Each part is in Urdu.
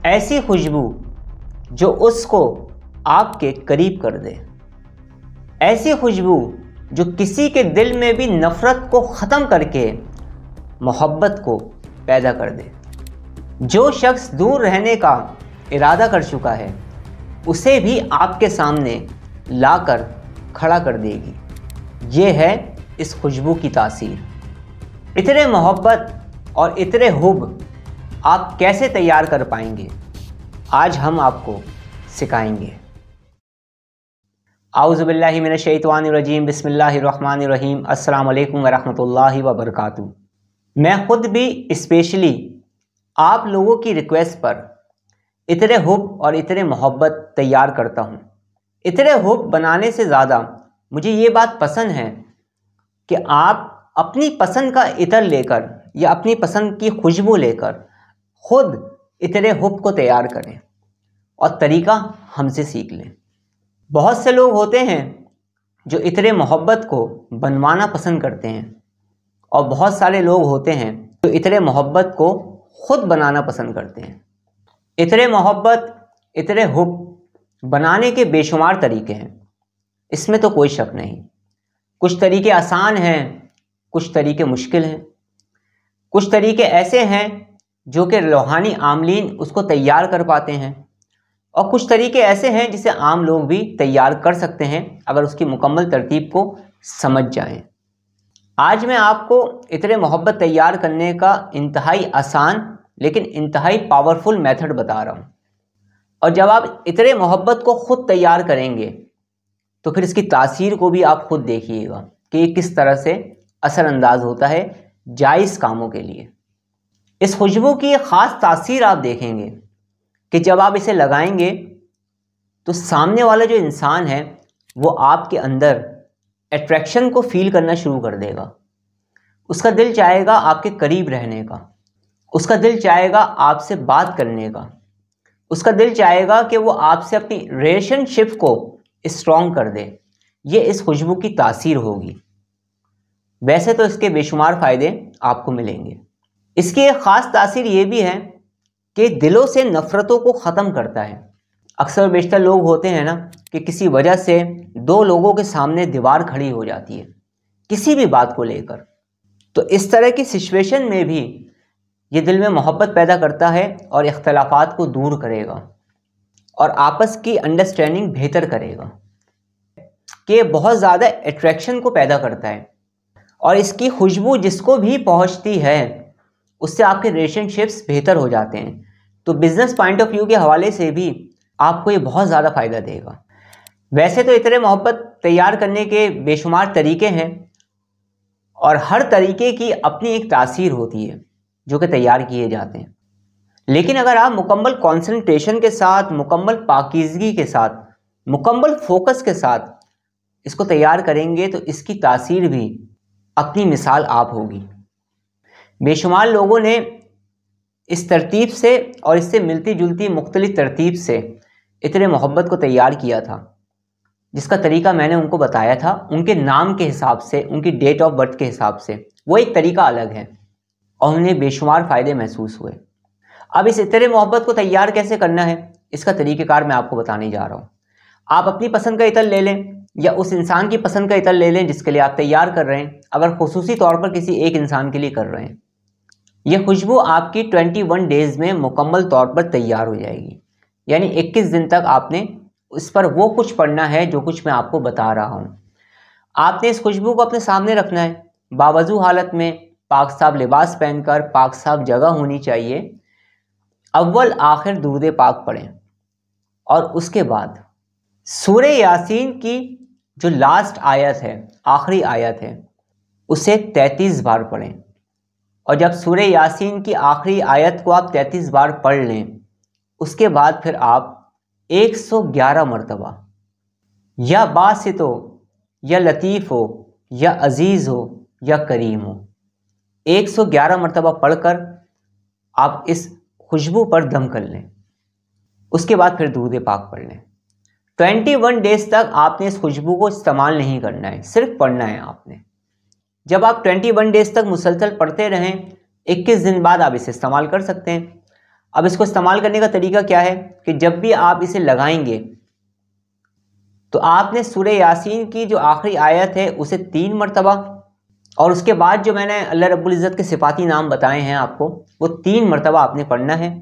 ایسی خوشبو جو اس کو آپ کے قریب کر دے، ایسی خوشبو جو کسی کے دل میں بھی نفرت کو ختم کر کے محبت کو پیدا کر دے۔ جو شخص دور رہنے کا ارادہ کر چکا ہے اسے بھی آپ کے سامنے لا کر کھڑا کر دے گی۔ یہ ہے اس خوشبو کی تاثیر۔ اتنے محبت اور اتنے حب آپ کیسے تیار کر پائیں گے، آج ہم آپ کو سکھائیں گے۔ اعوذ باللہ من الشیطان الرجیم، بسم اللہ الرحمن الرحیم۔ السلام علیکم ورحمۃ اللہ وبرکاتہ۔ میں خود بھی اسپیشلی آپ لوگوں کی ریکویسٹ پر اتنے حب اور اتنے محبت تیار کرتا ہوں۔ اتنے حب بنانے سے زیادہ مجھے یہ بات پسند ہے کہ آپ اپنی پسند کا عطر لے کر یا اپنی پسند کی خوشبو لے کر خود اتنے حب کو تیار کریں اور طریقہ ہم سے سیکھ لیں۔ بہت سے لوگ ہوتے ہیں جو اتنے محبت کو بنوانا پسند کرتے ہیں، اور بہت سارے لوگ ہوتے ہیں جو اتنے محبت کو خود بنانا پسند کرتے ہیں۔ اتنے محبت، اتنے حب بنانے کے بے شمار طریقے ہیں، اس میں تو کوئی شک نہیں۔ کچھ طریقے آسان ہیں، کچھ طریقے مشکل ہیں، کچھ طریقے ایسے ہیں جو کہ روحانی عاملین اس کو تیار کر پاتے ہیں، اور کچھ طریقے ایسے ہیں جسے عام لوگ بھی تیار کر سکتے ہیں اگر اس کی مکمل ترتیب کو سمجھ جائیں۔ آج میں آپ کو اتنے محبت تیار کرنے کا انتہائی آسان لیکن انتہائی پاورفل میتھڈ بتا رہا ہوں، اور جب آپ اتنے محبت کو خود تیار کریں گے تو پھر اس کی تاثیر کو بھی آپ خود دیکھیے گا کہ یہ کس طرح سے اثر انداز ہوتا ہے جائز کاموں کے لیے۔ اس خوشبو کی ایک خاص تاثیر آپ دیکھیں گے کہ جب آپ اسے لگائیں گے تو سامنے والا جو انسان ہے وہ آپ کے اندر اٹریکشن کو فیل کرنا شروع کر دے گا۔ اس کا دل چاہے گا آپ کے قریب رہنے کا، اس کا دل چاہے گا آپ سے بات کرنے کا، اس کا دل چاہے گا کہ وہ آپ سے اپنی ریلیشن شپ کو اسٹرانگ کر دے۔ یہ اس خوشبو کی تاثیر ہوگی۔ ویسے تو اس کے بے شمار فائدے آپ کو ملیں گے۔ اس کی ایک خاص تاثیر یہ بھی ہے کہ دلوں سے نفرتوں کو ختم کرتا ہے۔ اکثر بیشتر لوگ ہوتے ہیں نا کہ کسی وجہ سے دو لوگوں کے سامنے دیوار کھڑی ہو جاتی ہے کسی بھی بات کو لے کر، تو اس طرح کی سچویشن میں بھی یہ دل میں محبت پیدا کرتا ہے اور اختلافات کو دور کرے گا اور آپس کی انڈرسٹینڈنگ بہتر کرے گا، کہ بہت زیادہ اٹریکشن کو پیدا کرتا ہے، اور اس کی خوشبو جس کو بھی پہنچتی ہے اس سے آپ کے ریلیشن شپس بہتر ہو جاتے ہیں۔ تو بزنس پوائنٹ آف ویو کے حوالے سے بھی آپ کو یہ بہت زیادہ فائدہ دے گا۔ ویسے تو اتنے محبت تیار کرنے کے بے شمار طریقے ہیں، اور ہر طریقے کی اپنی ایک تاثیر ہوتی ہے جو کہ تیار کیے جاتے ہیں، لیکن اگر آپ مکمل کانسنٹریشن کے ساتھ، مکمل پاکیزگی کے ساتھ، مکمل فوکس کے ساتھ اس کو تیار کریں گے تو اس کی تاثیر بھی اپنی مثال آپ ہوگی۔ بے شمار لوگوں نے اس ترتیب سے اور اس سے ملتی جلتی مختلف ترتیب سے اتنے محبت کو تیار کیا تھا، جس کا طریقہ میں نے ان کو بتایا تھا، ان کے نام کے حساب سے، ان کی ڈیٹ آف برتھ کے حساب سے، وہ ایک طریقہ الگ ہے، اور انہیں بے شمار فائدے محسوس ہوئے۔ اب اس اتنے محبت کو تیار کیسے کرنا ہے، اس کا طریقہ کار میں آپ کو بتانے جا رہا ہوں۔ آپ اپنی پسند کا عطر لے لیں یا اس انسان کی پسند کا عطر لے لیں جس کے لیے آپ تیار کر رہے ہیں، اگر خصوصی طور پر کسی ایک انسان کے لیے کر رہے ہیں۔ یہ خوشبو آپ کی 21 ڈیز میں مکمل طور پر تیار ہو جائے گی، یعنی 21 دن تک آپ نے اس پر وہ کچھ پڑھنا ہے جو کچھ میں آپ کو بتا رہا ہوں۔ آپ نے اس خوشبو کو اپنے سامنے رکھنا ہے، باوضو حالت میں، پاک صاف لباس پہن کر، پاک صاف جگہ ہونی چاہیے۔ اول آخر درود پاک پڑھیں، اور اس کے بعد سورہ یاسین کی جو لاسٹ آیت ہے، آخری آیت ہے، اسے 33 بار پڑھیں، اور جب سورہ یاسین کی آخری آیت کو آپ 33 بار پڑھ لیں، اس کے بعد پھر آپ 111 مرتبہ یا باسط ہو یا لطیف ہو یا عزیز ہو یا کریم ہو، 111 مرتبہ پڑھ کر آپ اس خوشبو پر دم کر لیں۔ اس کے بعد پھر درود پاک پڑھ لیں۔ 21 ڈیز تک آپ نے اس خوشبو کو استعمال نہیں کرنا ہے، صرف پڑھنا ہے آپ نے۔ جب آپ 21 ڈیز تک مسلسل پڑھتے رہیں، 21 دن بعد آپ اسے استعمال کر سکتے ہیں۔ اب اس کو استعمال کرنے کا طریقہ کیا ہے کہ جب بھی آپ اسے لگائیں گے تو آپ نے سورہ یاسین کی جو آخری آیت ہے اسے 3 مرتبہ، اور اس کے بعد جو میں نے اللہ رب العزت کے صفاتی نام بتائے ہیں آپ کو، وہ 3 مرتبہ آپ نے پڑھنا ہے۔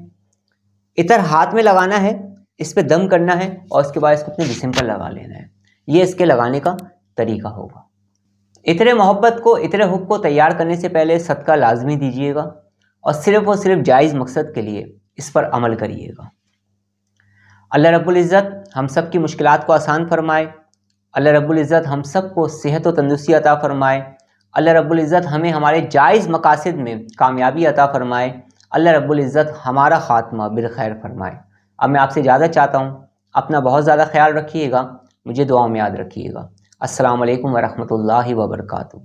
عطر ہاتھ میں لگانا ہے، اس پہ دم کرنا ہے، اور اس کے بعد اس کو اپنے جسم پر لگا لینا ہے۔ یہ اس کے لگانے کا طریقہ ہوگا۔ عطر محبت کو، عطر حب کو تیار کرنے سے پہلے صدقہ لازمی دیجیے گا، اور صرف جائز مقصد کے لیے اس پر عمل کریے گا۔ اللہ رب العزت ہم سب کی مشکلات کو آسان فرمائے، اللہ رب العزت ہم سب کو صحت و تندرستی عطا فرمائے، اللہ رب العزت ہمیں ہمارے جائز مقاصد میں کامیابی عطا فرمائے، اللہ رب العزت ہمارا خاتمہ بالخیر فرمائے۔ اب میں آپ سے اجازت چاہتا ہوں، اپنا بہت زیادہ خیال رکھیے گا، مجھے دعاؤں میں یاد رکھیے گا۔ السلام علیکم ورحمۃ اللہ وبرکاتہ۔